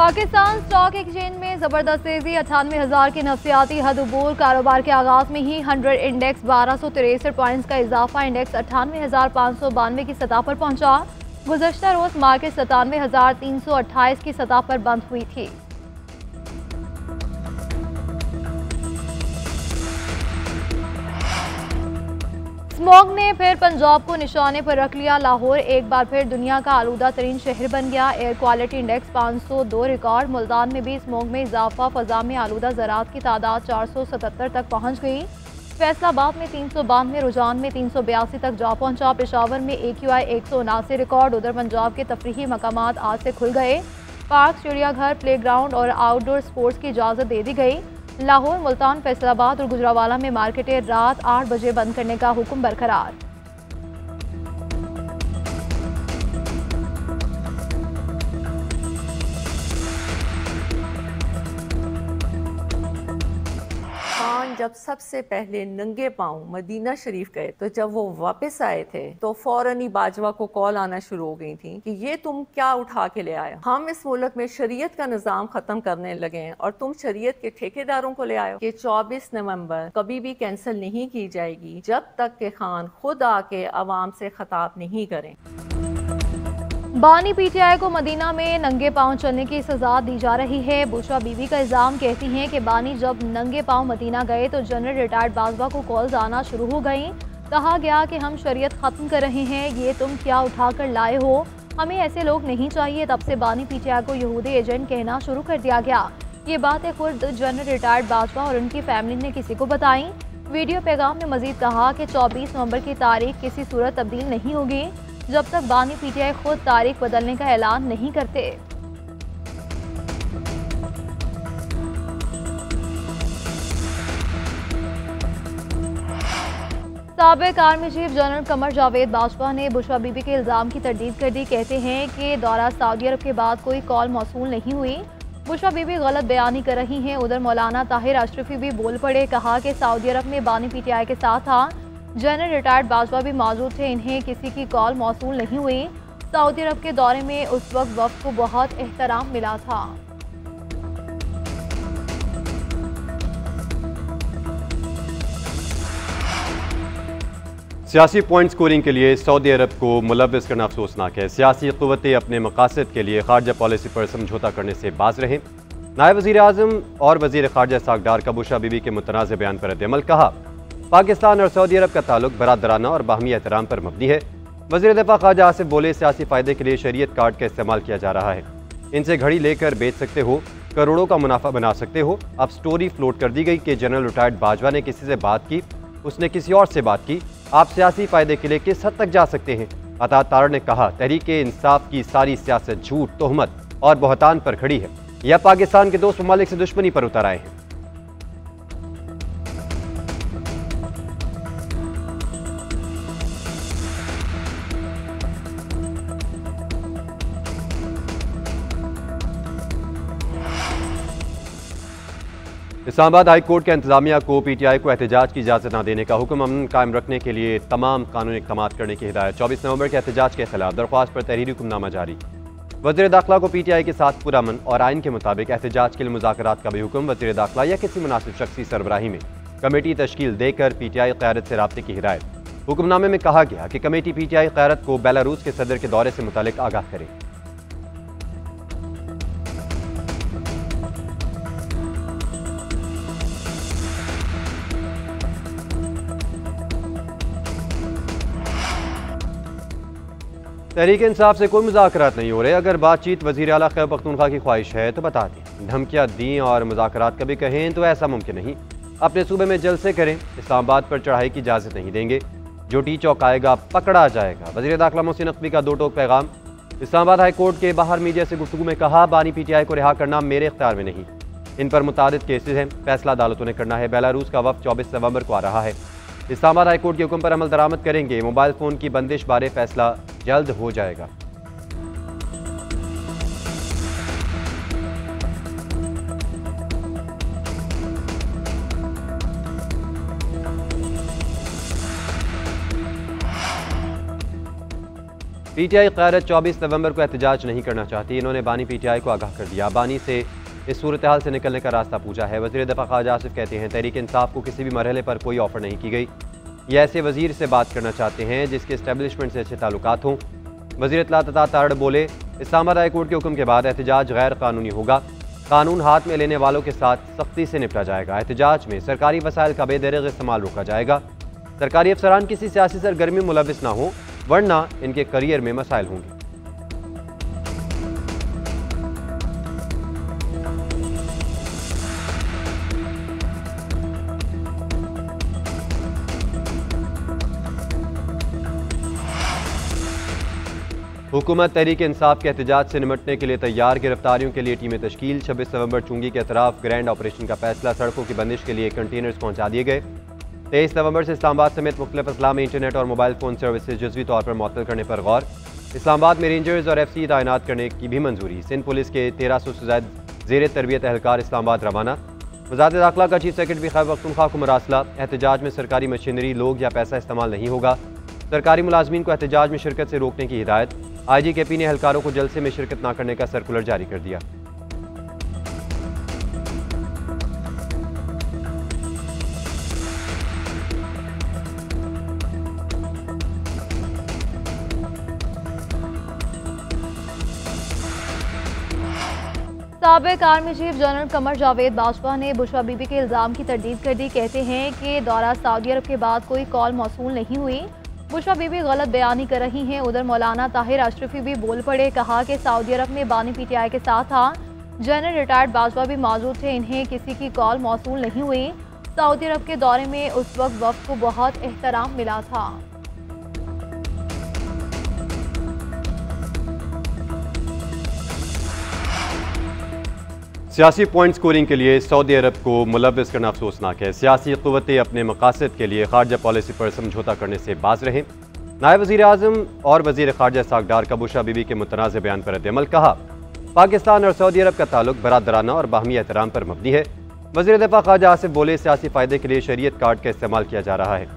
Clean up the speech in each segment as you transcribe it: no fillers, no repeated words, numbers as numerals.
Pakistan stock exchange में जबरदस्त तेजी, 98,000 के नफसियाती हद उबूर। कारोबार के आगाज में ही 100 इंडेक्स 1263 पॉइंट्स का इजाफा, इंडेक्स 98,592 की सतह पर पहुंचा। गुज़श्ता रोज मार्केट 97,328 की सतह पर बंद हुई थी। स्मॉग ने फिर पंजाब को निशाने पर रख लिया। लाहौर एक बार फिर दुनिया का आलूदा तरीन शहर बन गया। Air quality index 502 record. Multan में भी स्मॉग में इजाफा, फजा में आलूदा ज़रात की तादाद 477 तक पहुंच गई। फैसलाबाद में 392, रुझान में 382 तक जा पहुंचा। पेशावर में AQI 179 रिकॉर्ड। उधर पंजाब के तफरीही मकामात आज से खुल गए। पार्क, चिड़ियाघर, प्ले ग्राउंड और आउटडोर स्पोर्ट्स की इजाज़त दे दी गई। लाहौर, मुल्तान, फैसलाबाद और गुजरावाला में मार्केटें रात 8 बजे बंद करने का हुक्म बरकरार। खान जब सबसे पहले नंगे पांव मदीना शरीफ गए तो जब वो वापस आए थे तो फौरन ही बाजवा को कॉल आना शुरू हो गई थी कि ये तुम क्या उठा के ले आए, हम इस मुल्क में शरीयत का निज़ाम खत्म करने लगे हैं और तुम शरीयत के ठेकेदारों को ले आए हो। कि 24 नवंबर कभी भी कैंसिल नहीं की जाएगी जब तक के खान खुद आके आवाम से खिताब नहीं करें। बानी PTI को मदीना में नंगे पांव चलने की सजा दी जा रही है। बुशरा बीवी का इल्जाम कहती हैं कि बानी जब नंगे पांव मदीना गए तो जनरल रिटायर्ड बाजवा को कॉल्स आना शुरू हो गई। कहा गया कि हम शरीयत खत्म कर रहे हैं, ये तुम क्या उठा कर लाए हो, हमें ऐसे लोग नहीं चाहिए। तब से बानी PTI को यहूदी एजेंट कहना शुरू कर दिया गया। ये बातें खुद जनरल रिटायर्ड बाजवा और उनकी फैमिली ने किसी को बताई। वीडियो पैगाम में मजीद कहा कि 24 नवंबर की तारीख किसी सूरत तब्दील नहीं होगी जब तक बानी PTI खुद तारीख बदलने का ऐलान नहीं करते। साबिक army chief general Qamar Javed Bajwa ने बुशरा बीबी के इल्जाम की तरदीद कर दी। कहते हैं कि दौरा सऊदी अरब के बाद कोई कॉल मौसूल नहीं हुई। बुशरा बीबी गलत बयानी कर रही हैं। उधर मौलाना ताहिर अशरफी भी बोल पड़े। कहा कि सऊदी अरब में बानी PTI के साथ था, जनरल रिटायर्ड बाजवा भी मौजूद थे, इन्हें किसी की कॉल मौसूल नहीं हुई। सऊदी अरब के दौरे में उस वक्त वफ्द को बहुत एहतराम मिला था। सियासी पॉइंट स्कोरिंग के लिए सऊदी अरब को मुलव्वस करना अफसोसनाक है। सियासी क़ुव्वतें अपने मकासद के लिए खारजा पॉलिसी पर समझौता करने से बाज रहे। नायब वज़ीर आज़म और वज़ीर ख़ारजा इसहाक़ डार का बुशरा बीबी के मुतनाज़ बयान पर रद्द-ए-अमल। कहा, पाकिस्तान और सऊदी अरब का ताल्लुक बरादराना और बाहमी एहतराम पर मबनी है। वज़ीर दिफ़ा ख़ारजा आसिफ बोले, सियासी फ़ायदे के लिए शरीयत कार्ड का इस्तेमाल किया जा रहा है। इनसे घड़ी लेकर बेच सकते हो, करोड़ों का मुनाफा बना सकते हो। अब स्टोरी फ्लोट कर दी गई कि जनरल रिटायर्ड बाजवा ने किसी से बात की, उसने किसी और से बात की। आप सियासी फ़ायदे के लिए किस हद तक जा सकते हैं? अता तार ने कहा, तहरीक इंसाफ की सारी सियासत झूठ, तोहमत और बहतान पर खड़ी है। यह पाकिस्तान के दोस्त ममालिक से दुश्मनी पर उतर आए हैं। इस्लामाबाद हाई कोर्ट के इंतजामिया को PTI को एहतजाज की इजाज़त न देने का हुक्म। अमन कायम रखने के लिए तमाम कानूनी इक़दाम करने की हिदायत। 24 नवंबर के एहतजाज के खिलाफ दरख्वास्त पर तहरीरी हुक्मनामा जारी। वज़ीर दाखिला को PTI के साथ पुरअमन और आइन के मुताबिक एहतजाज के लिए मुज़ाकरात का भी हुक्म। वज़ीर दाखिला या किसी मुनासिब शख्सी सरबराही में कमेटी तश्कील देकर PTI क़यादत से राब्ते की हिदायत। हुक्मनामे में कहा गया कि कमेटी PTI क़यादत को बेलारूस के सदर के दौरे से मुतालिक आगाह करे। तहरीक इंसाफ से कोई मुज़ाकरात नहीं हो रहे। अगर बातचीत वज़ीर आला खैबर पख्तूनख्वा की ख्वाहिश है तो बता दें। धमकियाँ दी और मुज़ाकरात कभी कहें तो ऐसा मुमकिन नहीं। अपने सूबे में जलसे करें, इस्लामाबाद पर चढ़ाई की इजाज़त नहीं देंगे। जो टी चौकाएगा पकड़ा जाएगा। वज़ीर दाखिला मोहसिन नकवी का दो टोक पैगाम। इस्लामाबाद हाई कोर्ट के बाहर मीडिया से गुफ्तगू में कहा, बानी PTI को रिहा करना मेरे इख्तियार में नहीं, इन पर मुतादिद केसेज हैं, फैसला अदालतों ने करना है। बेलारूस का वफ़द 24 नवंबर को आ रहा है। इस्लामाबाद हाई कोर्ट के हुक्म पर अमल दरामद करेंगे। मोबाइल फ़ोन की बंदिश बारे फैसला जल्द हो जाएगा। PTI क़यादत 24 नवंबर को एहतजाज नहीं करना चाहती। इन्होंने बानी PTI को आगाह कर दिया। बानी से इस सूरत हाल से निकलने का रास्ता पूछा है। वज़ीर दफ़ा ख्वाजा आसिफ कहते हैं तहरीक इंसाफ को किसी भी मरहले पर कोई ऑफर नहीं की गई। ये ऐसे वज़ीर से बात करना चाहते हैं जिसके इस्टेब्लिशमेंट से अच्छे ताल्लुकात हों। वज़ीर इत्तलात अता तारड़ बोले, इस्लामाबाद हाई कोर्ट के हुक्म के बाद एहतजाज गैर कानूनी होगा। कानून हाथ में लेने वालों के साथ सख्ती से निपटा जाएगा। एहतजाज में सरकारी वसाइल का बेदरग इस्तेमाल रोका जाएगा। सरकारी अफसरान किसी सियासी सरगर्मी में मुलविस ना हो, वरना इनके करियर में मसाइल होंगे। हुकूमत तहरीक इंसाफ के एहतजाज से निमटने के लिए तैयार। गिरफ्तारियों के लिए टीमें तश्कील। 26 नवंबर चुंगी के अतराफ ग्रैंड ऑपरेशन का फैसला। सड़कों की बंदिश के लिए कंटेनर्स पहुंचा दिए गए। 23 नवंबर से इस्लामाबाद समेत मुख्तलिफ अजला में इंटरनेट और मोबाइल फ़ोन सर्विसेज जुज़वी तौर पर मुअत्तल करने पर गौर। इस्लामाबाद में रेंजर्स और FC तैनात करने की भी मंजूरी। सिंध पुलिस के 1300 से ज़ायद ज़ेर तरबियत एहलकार इस्लामाबाद रवाना। वज़ारत दाखिला का चीफ सेक्रेटरी खैबर पख्तूनख्वा को मरासला। एहतजाज में सरकारी मशीनरी, लोग या पैसा इस्तेमाल नहीं होगा। सरकारी मुलाजमीन को एहतजाज में शिरकत से रोकने की हिदायत। IGKP ने एहलकारों को जलसे में शिरकत न करने का सर्कुलर जारी कर दिया। साबिक army chief general Qamar Javed Bajwa ने बुशरा बीबी के इल्ज़ाम की तरदीद कर दी। कहते हैं कि दौरा सऊदी अरब के बाद कोई कॉल मौसूल नहीं हुई। बुशरा बीबी गलत बयानी कर रही हैं। उधर मौलाना ताहिर अशरफी भी बोल पड़े। कहा कि सऊदी अरब में बानी PTI के साथ था। जनरल रिटायर्ड बाजवा भी मौजूद थे। इन्हें किसी की कॉल मौसूल नहीं हुई। सऊदी अरब के दौरे में उस वक्त वफ़द को बहुत एहतराम मिला था। सियासी पॉइंट स्कोरिंग के लिए सऊदी अरब को मुलविस करना अफसोसनाक है। सियासी क़ुव्वतें अपने मकासद के लिए खारजा पॉलिसी पर समझौता करने से बाज रहें। नायब वज़ीर आज़म और वज़ीर ख़ारजा इसहाक़ डार का बुशरा बीबी के मुतनाज़ बयान पर रद्द-ए-अमल। कहा, पाकिस्तान और सऊदी अरब का ताल्लुक बरादराना और बाहमी एहतराम पर मबनी है। वज़ीर दफ़ा ख़ारजा आसिफ बोले, सियासी फ़ायदे के लिए शरीयत कार्ड का इस्तेमाल किया जा रहा है।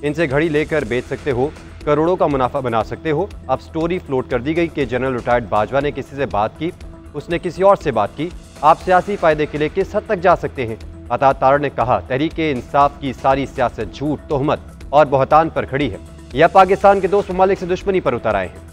इनसे घड़ी लेकर बेच सकते हो, करोड़ों का मुनाफा बना सकते हो। अब स्टोरी फ्लोट कर दी गई कि जनरल रिटायर्ड बाजवा ने किसी से बात की, उसने किसी और से बात की। आप सियासी फायदे के लिए किस हद तक जा सकते हैं? अता तारड़ ने कहा, तहरीक इंसाफ की सारी सियासत झूठ, तोहमत और बहतान पर खड़ी है। यह पाकिस्तान के दोस्त ममालिक से दुश्मनी पर उतर आए हैं।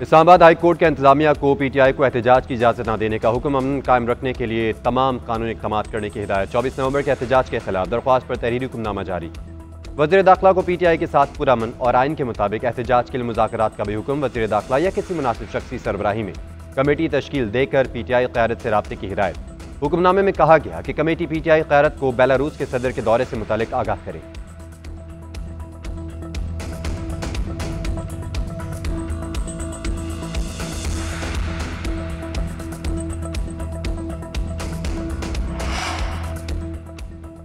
इस्लामाबाद हाई कोर्ट के इंतजामिया को PTI को एहतजाज की इजाज़त न देने का हुक्म। अमन कायम रखने के लिए तमाम कानूनी इक़दाम करने की हिदायत। 24 नवंबर के एहतजाज के खिलाफ दरख्वास्त पर तहरीरी हुक्मनामा जारी। वज़ीर दाखिला को PTI के साथ पुरअमन और आइन के मुताबिक एहतजाज के लिए मुज़ाकरात का भी हुक्म। वज़ीर दाखिला या किसी मुनासिब शख्सी सरबराही में कमेटी तश्कील देकर PTI क़यादत से राब्ते की हिदायत। हुक्मनामे में कहा गया कि कमेटी PTI क़यादत को बेलारूस के सदर के दौरे से मुतालिक आगाह करे।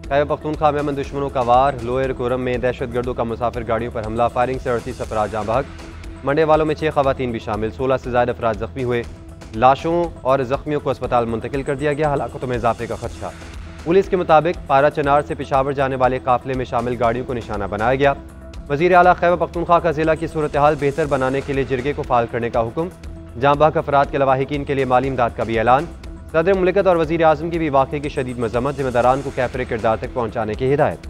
खैबर पख्तूनख्वा में अमन दुश्मनों का वार। लोअर कोरम में दहशत गर्दों का मुसाफिर गाड़ियों पर हमला। फायरिंग से 38 अफराद जाँ बहक। मंडे वालों में 6 खवातीन भी शामिल। 16 से ज़्यादा अफराद जख्मी हुए। लाशों और जख्मियों को अस्पताल मुंतकिल कर दिया गया। हलाकतों में इजाफे का खदशा। पुलिस के मुताबिक पारा चनार से पेशावर जाने वाले काफिले में शामिल गाड़ियों को निशाना बनाया गया। वज़ीर आला खैबर पख्तूनख्वा का ज़िला की सूरत हाल बेहतर बनाने के लिए जिरगे को फाल करने का हुक्म। जाँ बहक अफराद के लवाहिकीन के लिए माली इमदाद का भी ऐलान। सदर मुमलिकत और वज़ीर आज़म की भी वाक़े की शदीद मज़म्मत। ज़िम्मेदारान को कैफरे किरदार तक पहुँचाने की हिदायत।